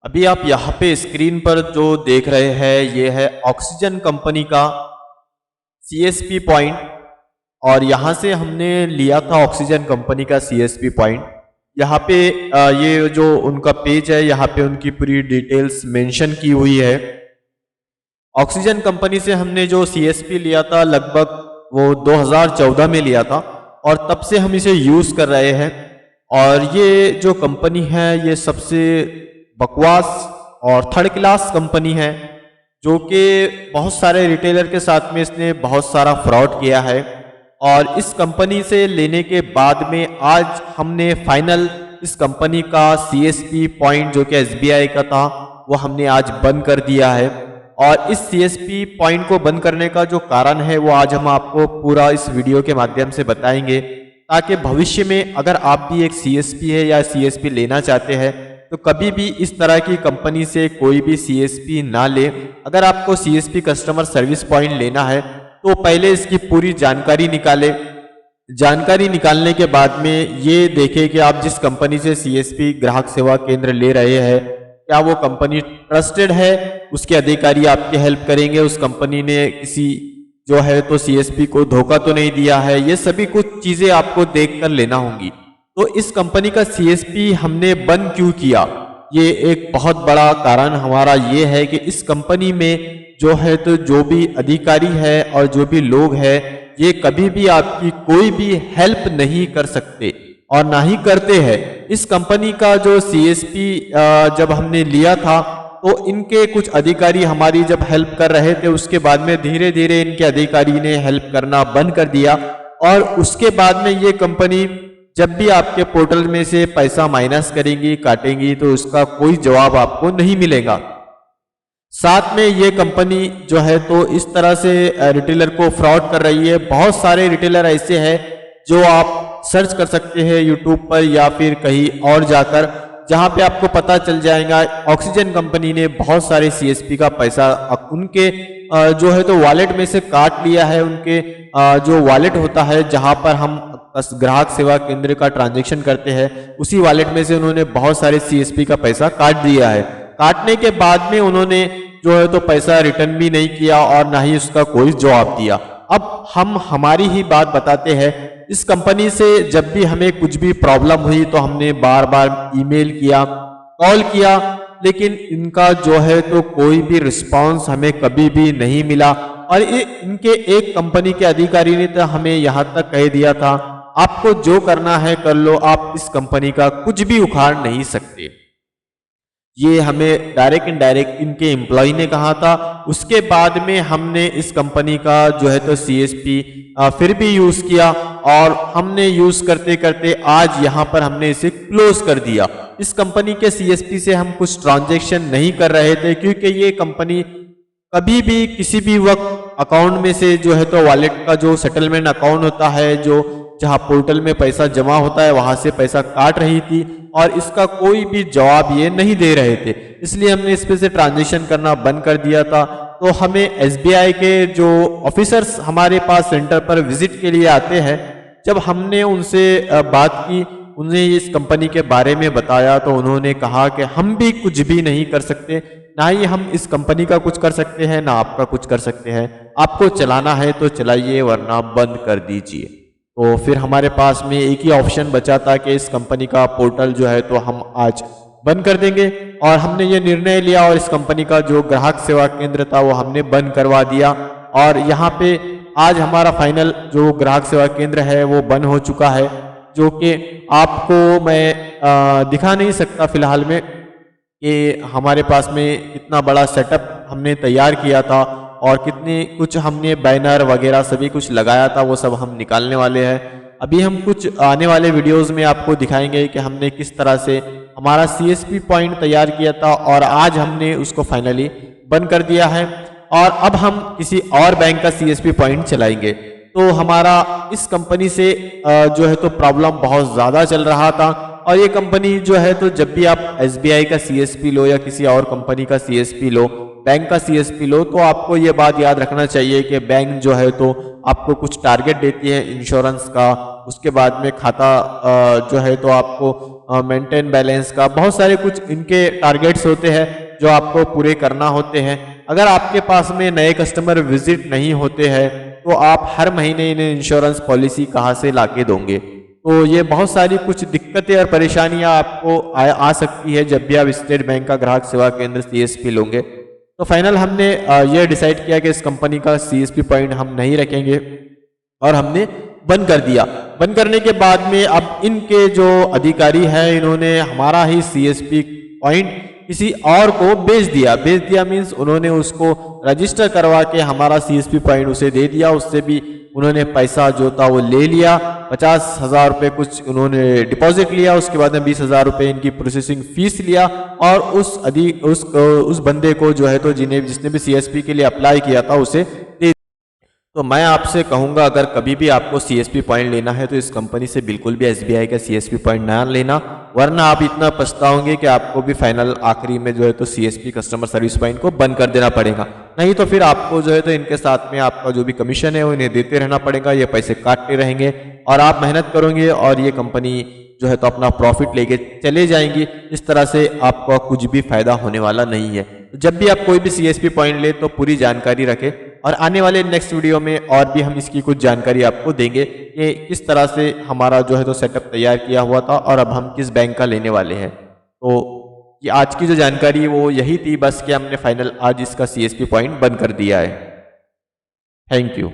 अभी आप यहाँ पे स्क्रीन पर जो देख रहे हैं ये है ऑक्सीजन कंपनी का सीएसपी पॉइंट। और यहाँ से हमने लिया था ऑक्सीजन कंपनी का सीएसपी पॉइंट। यहाँ पे ये जो उनका पेज है यहाँ पे उनकी पूरी डिटेल्स मेंशन की हुई है। ऑक्सीजन कंपनी से हमने जो सीएसपी लिया था लगभग वो 2014 में लिया था और तब से हम इसे यूज़ कर रहे हैं। और ये जो कंपनी है ये सबसे बकवास और थर्ड क्लास कंपनी है, जो कि बहुत सारे रिटेलर के साथ में इसने बहुत सारा फ्रॉड किया है। और इस कंपनी से लेने के बाद में आज हमने फाइनल इस कंपनी का सीएसपी पॉइंट जो कि एसबीआई का था वो हमने आज बंद कर दिया है। और इस सीएसपी पॉइंट को बंद करने का जो कारण है वो आज हम आपको पूरा इस वीडियो के माध्यम से बताएंगे, ताकि भविष्य में अगर आप भी एक सीएसपी है या सीएसपी लेना चाहते हैं तो कभी भी इस तरह की कंपनी से कोई भी सीएसपी ना ले। अगर आपको सीएसपी कस्टमर सर्विस पॉइंट लेना है तो पहले इसकी पूरी जानकारी निकाले। जानकारी निकालने के बाद में ये देखें कि आप जिस कंपनी से सीएसपी ग्राहक सेवा केंद्र ले रहे हैं क्या वो कंपनी ट्रस्टेड है, उसके अधिकारी आपकी हेल्प करेंगे, उस कंपनी ने किसी जो है तो सीएसपी को धोखा तो नहीं दिया है। ये सभी कुछ चीजें आपको देखकर लेना होंगी। तो इस कंपनी का सीएसपी हमने बंद क्यों किया, ये एक बहुत बड़ा कारण हमारा ये है कि इस कंपनी में जो है तो जो भी अधिकारी है और जो भी लोग हैं ये कभी भी आपकी कोई भी हेल्प नहीं कर सकते और ना ही करते हैं। इस कंपनी का जो सीएसपी जब हमने लिया था तो इनके कुछ अधिकारी हमारी जब हेल्प कर रहे थे, उसके बाद में धीरे धीरे इनके अधिकारी ने हेल्प करना बंद कर दिया। और उसके बाद में ये कंपनी जब भी आपके पोर्टल में से पैसा माइनस करेंगी, काटेंगी, तो उसका कोई जवाब आपको नहीं मिलेगा। साथ में ये कंपनी जो है तो इस तरह से रिटेलर को फ्रॉड कर रही है। बहुत सारे रिटेलर ऐसे हैं जो आप सर्च कर सकते हैं यूट्यूब पर या फिर कहीं और जाकर, जहां पे आपको पता चल जाएगा ऑक्सीजन कंपनी ने बहुत सारे सीएसपी का पैसा उनके जो है तो वॉलेट में से काट लिया है। उनके जो वॉलेट होता है जहां पर हम ग्राहक सेवा केंद्र का ट्रांजैक्शन करते हैं, उसी वॉलेट में से उन्होंने बहुत सारे सीएसपी का पैसा काट दिया है। काटने के बाद में उन्होंने जो है तो पैसा रिटर्न भी नहीं किया और ना ही उसका कोई जवाब दिया। अब हम हमारी ही बात बताते हैं। इस कंपनी से जब भी हमें कुछ भी प्रॉब्लम हुई तो हमने बार बार ईमेल किया, कॉल किया, लेकिन इनका जो है तो कोई भी रिस्पांस हमें कभी भी नहीं मिला। और इनके एक कंपनी के अधिकारी ने तो हमें यहाँ तक कह दिया था आपको जो करना है कर लो, आप इस कंपनी का कुछ भी उखाड़ नहीं सकते। ये हमें डायरेक्ट इनडायरेक्ट इनके एम्प्लॉय ने कहा था। उसके बाद में हमने इस कंपनी का जो है तो सीएसपी फिर भी यूज किया और हमने यूज करते करते आज यहाँ पर हमने इसे क्लोज कर दिया। इस कंपनी के सीएसपी से हम कुछ ट्रांजैक्शन नहीं कर रहे थे, क्योंकि ये कंपनी कभी भी किसी भी वक्त अकाउंट में से जो है तो वॉलेट का जो सेटलमेंट अकाउंट होता है, जो जहां पोर्टल में पैसा जमा होता है, वहां से पैसा काट रही थी और इसका कोई भी जवाब ये नहीं दे रहे थे। इसलिए हमने इस पे से ट्रांजैक्शन करना बंद कर दिया था। तो हमें एसबीआई के जो ऑफिसर्स हमारे पास सेंटर पर विजिट के लिए आते हैं, जब हमने उनसे बात की, उन्हें इस कंपनी के बारे में बताया, तो उन्होंने कहा कि हम भी कुछ भी नहीं कर सकते, ना ही हम इस कंपनी का कुछ कर सकते हैं, ना आपका कुछ कर सकते हैं। आपको चलाना है तो चलाइए, वरना बंद कर दीजिए। तो फिर हमारे पास में एक ही ऑप्शन बचा था कि इस कंपनी का पोर्टल जो है तो हम आज बंद कर देंगे। और हमने ये निर्णय लिया और इस कंपनी का जो ग्राहक सेवा केंद्र था वो हमने बंद करवा दिया। और यहाँ पे आज हमारा फाइनल जो ग्राहक सेवा केंद्र है वो बंद हो चुका है, जो कि आपको मैं दिखा नहीं सकता फिलहाल में कि हमारे पास में कितना बड़ा सेटअप हमने तैयार किया था और कितने कुछ हमने बैनर वगैरह सभी कुछ लगाया था, वो सब हम निकालने वाले हैं। अभी हम कुछ आने वाले वीडियोस में आपको दिखाएंगे कि हमने किस तरह से हमारा सीएसपी पॉइंट तैयार किया था और आज हमने उसको फाइनली बंद कर दिया है। और अब हम किसी और बैंक का सीएसपी पॉइंट चलाएंगे। तो हमारा इस कंपनी से जो है तो प्रॉब्लम बहुत ज़्यादा चल रहा था। और ये कंपनी जो है तो जब भी आप एसबीआई का सीएसपी लो या किसी और कंपनी का सीएसपी लो, बैंक का सीएसपी लो, तो आपको ये बात याद रखना चाहिए कि बैंक जो है तो आपको कुछ टारगेट देती है इंश्योरेंस का, उसके बाद में खाता जो है तो आपको मेंटेन बैलेंस का, बहुत सारे कुछ इनके टारगेट्स होते हैं जो आपको पूरे करना होते हैं। अगर आपके पास में नए कस्टमर विजिट नहीं होते हैं तो आप हर महीने इन्हें इंश्योरेंस पॉलिसी कहाँ से लाके दोगे। तो ये बहुत सारी कुछ दिक्कतें और परेशानियां आपको आ सकती है जब भी आप स्टेट बैंक का ग्राहक सेवा केंद्र CSP लोगे। तो फाइनल हमने ये डिसाइड किया कि इस कंपनी का CSP पॉइंट हम नहीं रखेंगे और हमने बंद कर दिया। बंद करने के बाद में अब इनके जो अधिकारी हैं इन्होंने हमारा ही CSP पॉइंट किसी और को बेच दिया मीन्स उन्होंने उसको रजिस्टर करवा के हमारा CSP पॉइंट उसे दे दिया। उससे भी उन्होंने पैसा जो था वो ले लिया, 50,000 रुपये कुछ उन्होंने डिपॉजिट लिया, उसके बाद में 20,000 रुपये इनकी प्रोसेसिंग फीस लिया और उस बंदे को जो है तो जिसने भी CSP के लिए अप्लाई किया था उसे दे। तो मैं आपसे कहूंगा अगर कभी भी आपको CSP पॉइंट लेना है तो इस कंपनी से बिल्कुल भी SBI का CSP पॉइंट ना लेना, वरना आप इतना पछताओगे कि आपको भी फाइनल आखिरी में जो है तो CSP कस्टमर सर्विस पॉइंट को बंद कर देना पड़ेगा। नहीं तो फिर आपको जो है तो इनके साथ में आपका जो भी कमीशन है वो इन्हें देते रहना पड़ेगा, ये पैसे काटते रहेंगे और आप मेहनत करोगे और ये कंपनी जो है तो अपना प्रॉफिट लेके चले जाएंगी। इस तरह से आपका कुछ भी फायदा होने वाला नहीं है। तो जब भी आप कोई भी CSP पॉइंट ले तो पूरी जानकारी रखें और आने वाले नेक्स्ट वीडियो में और भी हम इसकी कुछ जानकारी आपको देंगे कि किस तरह से हमारा जो है तो सेटअप तैयार किया हुआ था और अब हम किस बैंक का लेने वाले हैं। तो ये आज की जो जानकारी है वो यही थी बस कि हमने फाइनल आज इसका CSP पॉइंट बंद कर दिया है। Thank you.